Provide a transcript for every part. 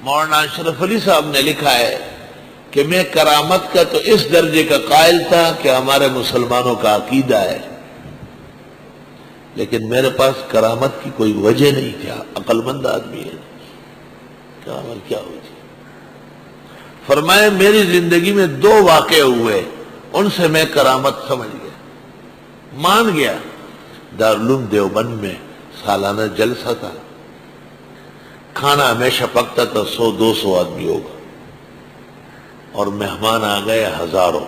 مولانا اشرف علی صاحب نے لکھا ہے کہ میں کرامت کا تو اس درجے کا قائل تھا کہ ہمارے مسلمانوں کا عقیدہ ہے، لیکن میرے پاس کرامت کی کوئی وجہ نہیں تھی. عقل مند آدمی ہے، کرامت کیا ہوتی؟ فرمایا میری زندگی میں 2 واقعے ہوئے، ان سے میں کرامت سمجھ گیا، مان گیا. دارالعلوم دیوبند میں سالانہ جلسہ تھا، کھانا ہمیشہ پکتا تھا، 100-200 آدمی ہوگا، اور مہمان آ گئے ہزاروں.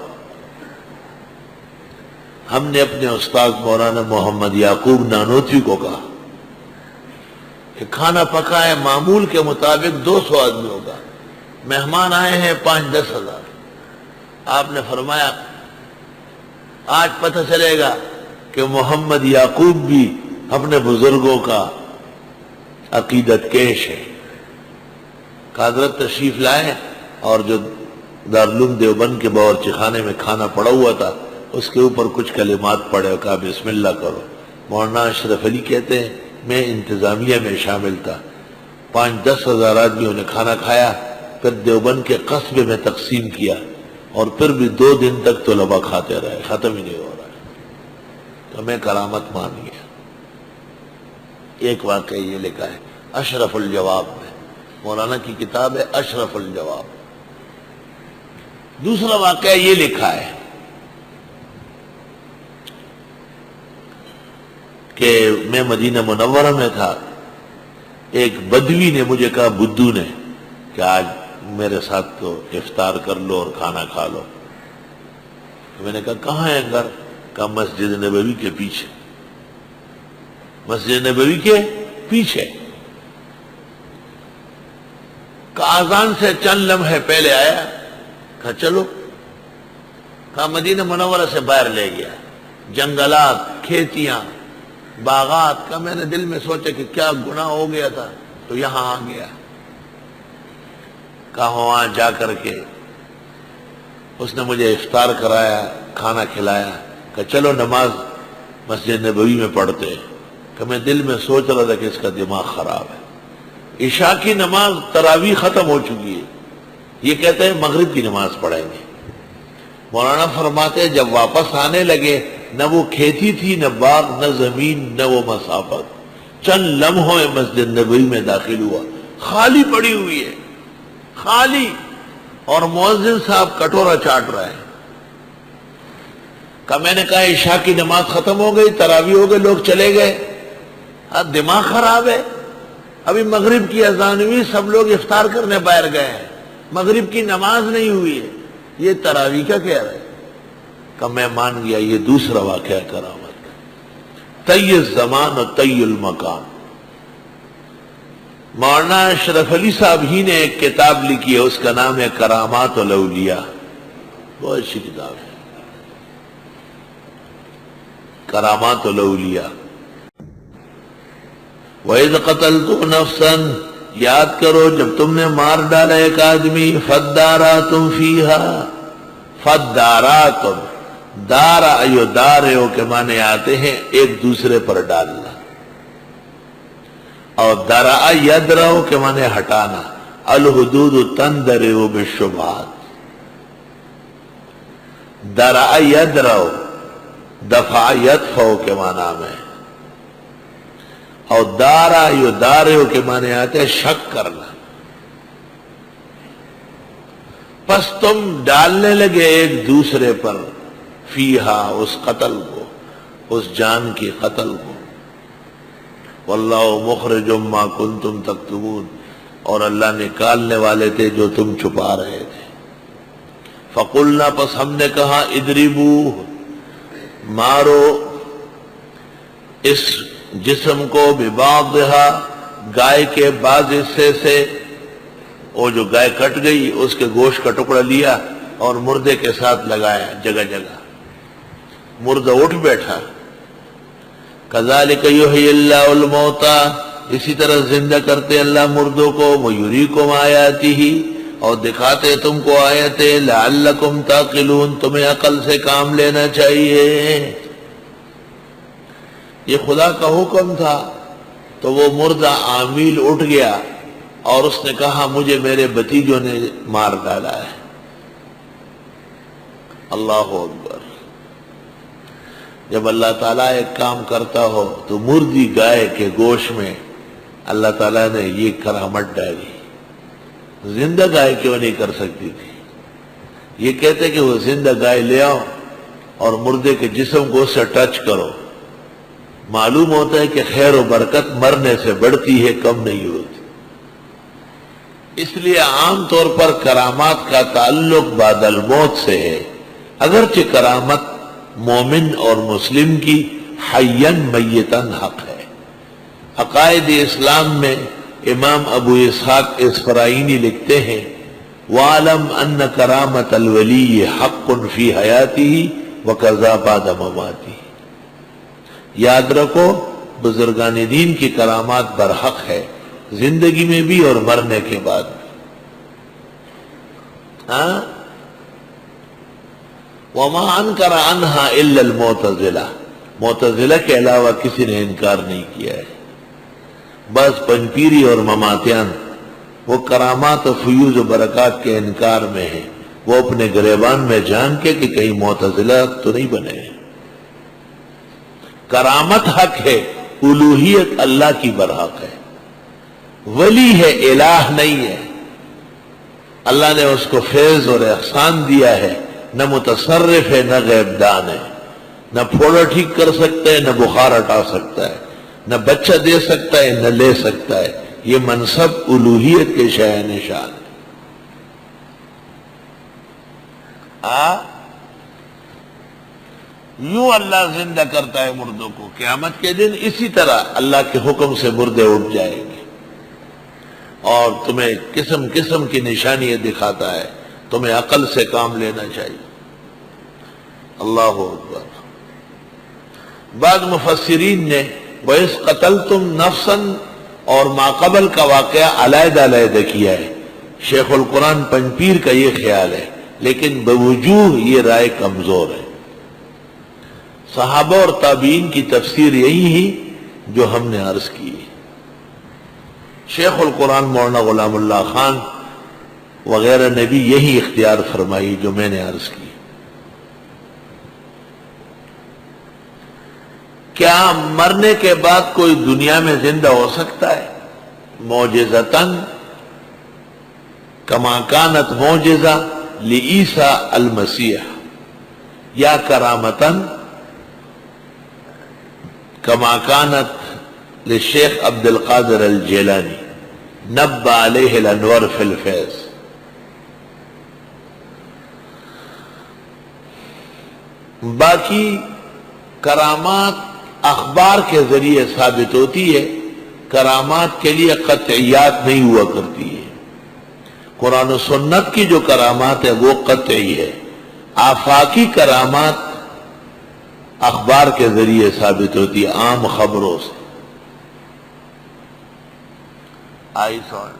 ہم نے اپنے استاد مولانا محمد یعقوب نانوتوی کو کہا کہ کھانا پکا ہے، معمول کے مطابق 200 آدمی ہوگا، مہمان آئے ہیں 5-10 ہزار. آپ نے فرمایا آج پتہ چلے گا کہ محمد یعقوب بھی اپنے بزرگوں کا عقیدت کیش ہے. حضرت تشریف لائے اور جو دارالعلوم دیوبند کے باورچی خانے میں کھانا پڑا ہوا تھا اس کے اوپر کچھ کلمات پڑھے اور کہا بسم اللہ کرو. مولانا اشرف علی کہتے ہیں میں انتظامیہ میں شامل تھا، 5-10 ہزار آدمیوں نے کھانا کھایا، پھر دیوبند کے قصبے میں تقسیم کیا، اور پھر بھی 2 دن تک طلباء کھاتے رہے، ختم ہی نہیں ہو رہا. تو میں کرامت مان گیا. ایک واقعہ یہ لکھا ہے اشرف الجواب میں، مولانا کی کتاب ہے اشرف الجواب. دوسرا واقعہ یہ لکھا ہے کہ میں مدینہ منورہ میں تھا، ایک بدوی نے مجھے کہا، بدو نے، کہ آج میرے ساتھ تو افطار کر لو اور کھانا کھا لو. میں نے کہا کہاں ہے گھر؟ کہا مسجد نبوی کے پیچھے. مسجد نبوی کے پیچھے. کہا اذان سے چند لمحے پہلے آیا. کہا چلو. کہا مدینہ منورہ سے باہر لے گیا، جنگلات، کھیتیاں، باغات. کا میں نے دل میں سوچا کہ کیا گناہ ہو گیا تھا تو یہاں آ گیا. کہا وہاں جا کر کے اس نے مجھے افطار کرایا، کھانا کھلایا. کہ چلو نماز مسجد نبوی میں پڑھتے. کہ میں دل میں سوچ رہا تھا کہ اس کا دماغ خراب ہے. عشاء کی نماز تراویح ختم ہو چکی ہے، یہ کہتے ہیں مغرب کی نماز پڑھیں گے. مولانا فرماتے جب واپس آنے لگے، نہ وہ کھیتی تھی، نہ باغ، نہ زمین، نہ وہ مسافت. چند لمحوں میں مسجد نبوی میں داخل ہوا، خالی پڑی ہوئی ہے، خالی، اور مؤذن صاحب کٹورا چاٹ رہے ہیں. کہ میں نے کہا عشاء کی نماز ختم ہو گئی، تراویح ہو گئے، لوگ چلے گئے. دماغ خراب ہے. ابھی مغرب کی اذان ہوئی، سب لوگ افطار کرنے باہر گئے ہیں، مغرب کی نماز نہیں ہوئی ہے، یہ تراویح کا کہہ رہے. کہ میں مان گیا یہ دوسرا واقعہ کرامت کا. طی الزمان و طی المکان. مولانا اشرف علی صاحب ہی نے ایک کتاب لکھی ہے، اس کا نام ہے کرامات الاولیاء. بہت اچھی کتاب ہے، کرامات الاولیاء. وَإِذْ قَتَلْتُمْ نَفْسًا، یاد کرو جب تم نے مار ڈالا ایک آدمی. فَدَّارَاتُمْ فِيهَا، فَدَّارَاتُمْ، دارا ایو دارو کے معنی آتے ہیں ایک دوسرے پر ڈالنا، اور درع یدرو کے معنی ہٹانا. الحدود تندرع بالشبہات. درع یدرو دفع یدفع کے معنی میں، اور دارا یو دارو کے معنی آتے ہیں شک کرنا. پس تم ڈالنے لگے ایک دوسرے پر، فیہا، اس قتل کو، اس جان کی قتل کو. واللہ مخرج ما کنتم تکتمون، اور اللہ نکالنے والے تھے جو تم چھپا رہے تھے. فقلنا، پس ہم نے کہا، اضربوہ، مارو اس جسم کو، ببعضھا، گائے کے بعض حصے سے. وہ جو گائے کٹ گئی اس کے گوشت کا ٹکڑا لیا اور مردے کے ساتھ لگایا جگہ جگہ، مردہ اٹھ بیٹھا. کذالک یحیی اللہ الموتیٰ، اسی طرح زندہ کرتے اللہ مردوں کو. ویریکم آیاتہ، اور دکھاتے تم کو آیتیں. لعلکم تعقلون، تمہیں عقل سے کام لینا چاہیے. یہ خدا کا حکم تھا تو وہ مردہ عامیل اٹھ گیا اور اس نے کہا مجھے میرے بھتیجوں نے مار ڈالا ہے۔ اللہ اکبر۔ جب اللہ تعالیٰ ایک کام کرتا ہو تو مردی گائے کے گوشت میں اللہ تعالیٰ نے یہ کرامت ڈالی، زندہ گائے کیوں نہیں کر سکتی تھی؟ یہ کہتے کہ وہ زندہ گائے لے آؤ اور مردے کے جسم کو اس سے ٹچ کرو، معلوم ہوتا ہے کہ خیر و برکت مرنے سے بڑھتی ہے، کم نہیں ہوتی۔ اس لیے عام طور پر کرامات کا تعلق بعد الموت سے ہے، اگرچہ کرامت مومن اور مسلم کی حیاً میتاً حق ہے۔ عقائد اسلام میں امام ابو اسحاق اصفرائینی لکھتے ہیں وَعَلَمْ أَنَّ كَرَامَةَ الْوَلِيِّ حَقٌّ فِي حَيَاتِهِ وَكَذَا بَعْدَ مَمَاتِهِ۔ یاد رکھو بزرگان دین کی کرامات برحق ہے، زندگی میں بھی اور مرنے کے بعد بھی۔ وَمَا أَنْكَرَ عَنْهَا إِلَّا الْمُعْتَزِلَةُ، معتزلہ کے علاوہ کسی نے انکار نہیں کیا ہے۔ بس پنپیری اور مماتیان وہ کرامات و فیوز و برکات کے انکار میں ہیں، وہ اپنے گریبان میں جان کے کہ کہیں معتزلہ تو نہیں بنے ہیں۔ کرامت حق ہے، الوہیت اللہ کی برحق ہے، ولی ہے الہ نہیں ہے۔ اللہ نے اس کو فیض اور احسان دیا ہے، نہ متصرف ہے نہ غیب دان ہے، نہ پھوڑا ٹھیک کر سکتا ہے نہ بخار ہٹا سکتا ہے، نہ بچہ دے سکتا ہے نہ لے سکتا ہے۔ یہ منصب الوہیت کے شایان شان ہے۔ یوں اللہ زندہ کرتا ہے مردوں کو، قیامت کے دن اسی طرح اللہ کے حکم سے مردے اٹھ جائیں گے اور تمہیں قسم قسم کی نشانیاں دکھاتا ہے، تمہیں عقل سے کام لینا چاہیے۔ اللہ اکبر۔ بعض مفسرین نے وَإِذْ قَتَلْتُمْ نَفْسًا اور ماقبل کا واقعہ علیحدہ علیحدہ کیا ہے۔ شیخ القرآن پنجپیر کا یہ خیال ہے، لیکن بوجوہ یہ رائے کمزور ہے۔ صحابہ اور تابعین کی تفسیر یہی ہی جو ہم نے عرض کی۔ شیخ القرآن مولانا غلام اللہ خان وغیرہ نے بھی یہی اختیار فرمائی جو میں نے عرض کی۔ کیا مرنے کے بعد کوئی دنیا میں زندہ ہو سکتا ہے؟ معجزتاً کما کانت معجزہ لعیسیٰ المسیح، یا کرامتاً کما کانت للشیخ عبد القادر الجیلانی نبّ علیہ الانوار فی الفیض۔ باقی کرامات اخبار کے ذریعے ثابت ہوتی ہے، کرامات کے لیے قطعیات نہیں ہوا کرتی ہے۔ قرآن و سنت کی جو کرامات ہے وہ قطعی ہے، آفاقی کرامات اخبار کے ذریعے ثابت ہوتی ہے، عام خبروں سے۔ آئی سوال